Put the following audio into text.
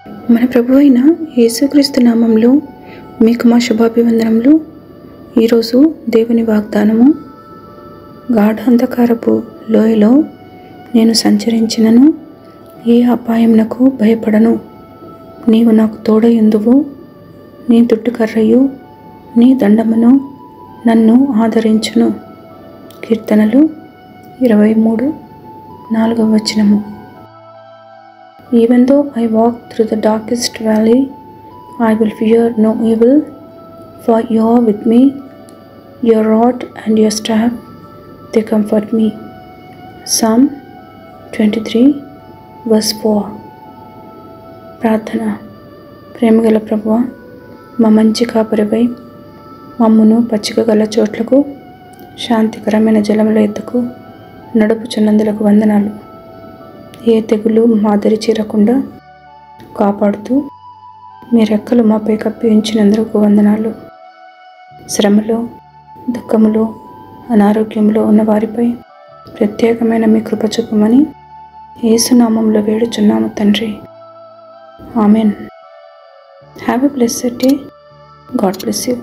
మన ప్రభు అయిన యేసుక్రీస్తు నామంలో మీకు మా శుభాభివందనములు. ఈరోజు దేవుని వాగ్దానము, గాఢాంధకారపు లోయలో నేను సంచరించినను ఏ అపాయమునకు భయపడను. నీవు నాకు తోడయుందువు, నీ దుడ్డుకర్రయు నీ దండమును నన్ను ఆదరించును. కీర్తనలు 23:4. Even though I walk through the darkest valley, I will fear no evil, for you are with me. Your rod and your staff, they comfort me. Psalm 23:4. ప్రార్థన. ప్రేమగల ప్రభువా, మా మంచి కాపరివై మమ్మును పచ్చిక గల చోట్లకు, శాంతికరమైన జలముల ఎద్దుకు నడుపుచున్నందులకు వందనాలు. ఏ తెగులు మాదిరి చేరకుండా కాపాడుతూ మీ రెక్కలు మాపై కప్పి ఉంచినందుకు వందనాలు. శ్రమలో, దుఃఖములో, అనారోగ్యంలో ఉన్న వారిపై ప్రత్యేకమైన మీ కృప చూపమని యేసునామంలో వేడుచున్నాము తండ్రి. Amen. Have a blessed day. God bless you.